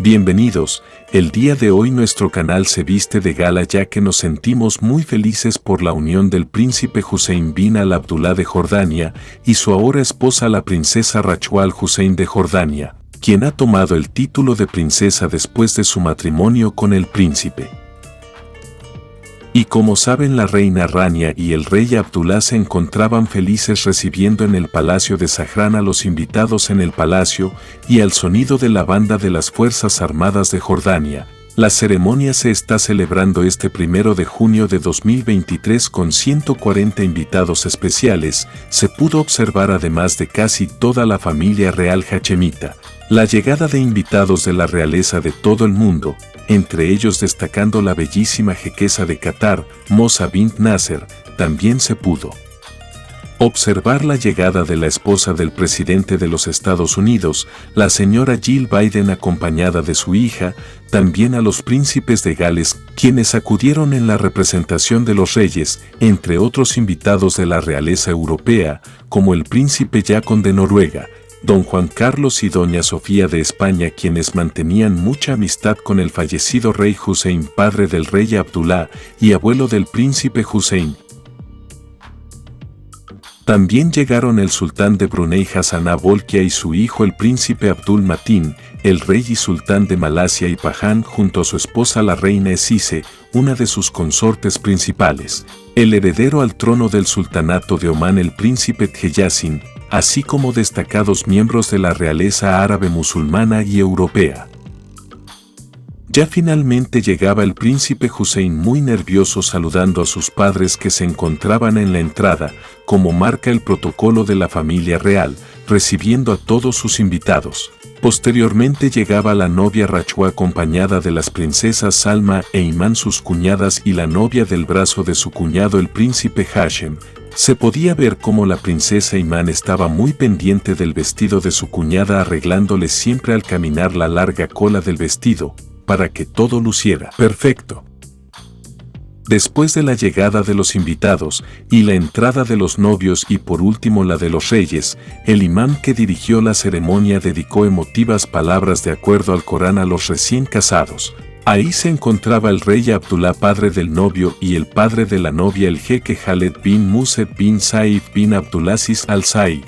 Bienvenidos, el día de hoy nuestro canal se viste de gala ya que nos sentimos muy felices por la unión del príncipe Hussein bin al-Abdullah de Jordania y su ahora esposa la princesa Rachwa al-Hussein de Jordania, quien ha tomado el título de princesa después de su matrimonio con el príncipe. Y como saben, la reina Rania y el rey Abdullah se encontraban felices recibiendo en el palacio de Zahran a los invitados en el palacio y al sonido de la banda de las Fuerzas Armadas de Jordania. La ceremonia se está celebrando este 1 de junio de 2023 con 140 invitados especiales. Se pudo observar además de casi toda la familia real hachemita, la llegada de invitados de la realeza de todo el mundo, entre ellos destacando la bellísima jequesa de Qatar, Moza bint Nasser. También se pudo observar la llegada de la esposa del presidente de los Estados Unidos, la señora Jill Biden, acompañada de su hija, también a los príncipes de Gales, quienes acudieron en la representación de los reyes, entre otros invitados de la realeza europea, como el príncipe Jacob de Noruega, don Juan Carlos y doña Sofía de España, quienes mantenían mucha amistad con el fallecido rey Hussein, padre del rey Abdullah y abuelo del príncipe Hussein. También llegaron el sultán de Brunei Hassanah Bolkiah y su hijo el príncipe Abdul Matin, el rey y sultán de Malasia y Pahang, junto a su esposa la reina Ezise, una de sus consortes principales, el heredero al trono del sultanato de Omán el príncipe Tjeyasin, así como destacados miembros de la realeza árabe musulmana y europea. Ya finalmente llegaba el príncipe Hussein muy nervioso saludando a sus padres que se encontraban en la entrada, como marca el protocolo de la familia real, recibiendo a todos sus invitados. Posteriormente llegaba la novia Rachwa acompañada de las princesas Salma e Iman, sus cuñadas, y la novia del brazo de su cuñado el príncipe Hashem. Se podía ver cómo la princesa Iman estaba muy pendiente del vestido de su cuñada, arreglándole siempre al caminar la larga cola del vestido, para que todo luciera perfecto. Después de la llegada de los invitados y la entrada de los novios y por último la de los reyes, el imán que dirigió la ceremonia dedicó emotivas palabras de acuerdo al Corán a los recién casados. Ahí se encontraba el rey Abdullah, padre del novio, y el padre de la novia, el jeque Khaled bin Mused bin Saif bin Abdulaziz al-Saif.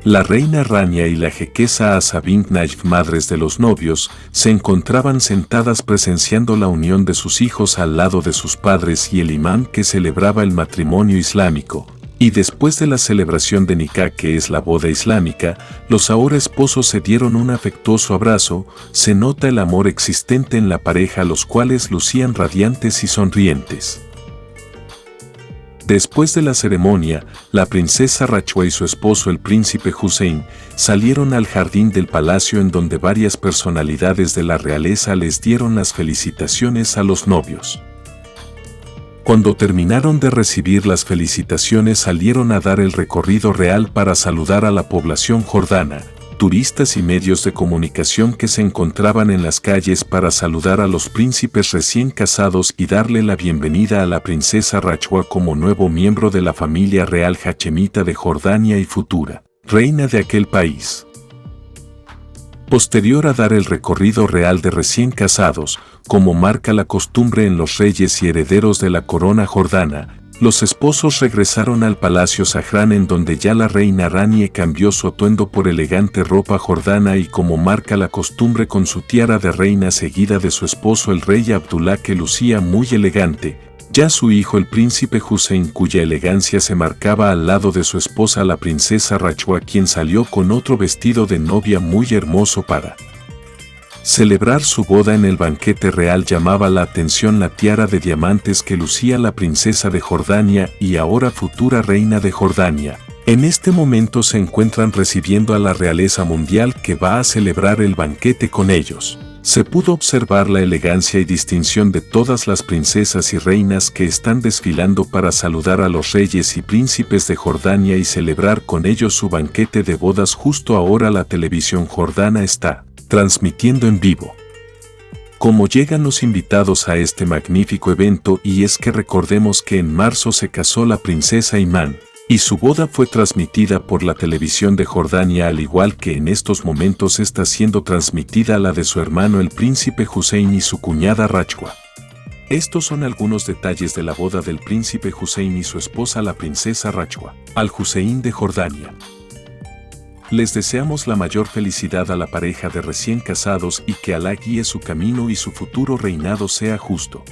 La reina Rania y la jequesa Asa bint Najf, madres de los novios, se encontraban sentadas presenciando la unión de sus hijos al lado de sus padres y el imán que celebraba el matrimonio islámico. Y después de la celebración de Nikah, que es la boda islámica, los ahora esposos se dieron un afectuoso abrazo. Se nota el amor existente en la pareja, los cuales lucían radiantes y sonrientes. Después de la ceremonia, la princesa Rachwa y su esposo el príncipe Hussein salieron al jardín del palacio, en donde varias personalidades de la realeza les dieron las felicitaciones a los novios. Cuando terminaron de recibir las felicitaciones, salieron a dar el recorrido real para saludar a la población jordana, turistas y medios de comunicación que se encontraban en las calles para saludar a los príncipes recién casados y darle la bienvenida a la princesa Rachwa como nuevo miembro de la familia real hachemita de Jordania y futura reina de aquel país. Posterior a dar el recorrido real de recién casados, como marca la costumbre en los reyes y herederos de la corona jordana, los esposos regresaron al palacio Zahran, en donde ya la reina Rania cambió su atuendo por elegante ropa jordana y, como marca la costumbre, con su tiara de reina, seguida de su esposo el rey Abdullah, que lucía muy elegante. Ya su hijo el príncipe Hussein, cuya elegancia se marcaba al lado de su esposa la princesa Rachwa, quien salió con otro vestido de novia muy hermoso para celebrar su boda. En el banquete real llamaba la atención la tiara de diamantes que lucía la princesa de Jordania y ahora futura reina de Jordania. En este momento se encuentran recibiendo a la realeza mundial que va a celebrar el banquete con ellos. Se pudo observar la elegancia y distinción de todas las princesas y reinas que están desfilando para saludar a los reyes y príncipes de Jordania y celebrar con ellos su banquete de bodas. Justo ahora la televisión jordana está transmitiendo en vivo cómo llegan los invitados a este magnífico evento, y es que recordemos que en marzo se casó la princesa Iman, Y su boda fue transmitida por la televisión de Jordania, al igual que en estos momentos está siendo transmitida la de su hermano el príncipe Hussein y su cuñada Rajwa. Estos son algunos detalles de la boda del príncipe Hussein y su esposa la princesa Rajwa Al Hussein de Jordania. Les deseamos la mayor felicidad a la pareja de recién casados y que Alá guíe su camino y su futuro reinado sea justo.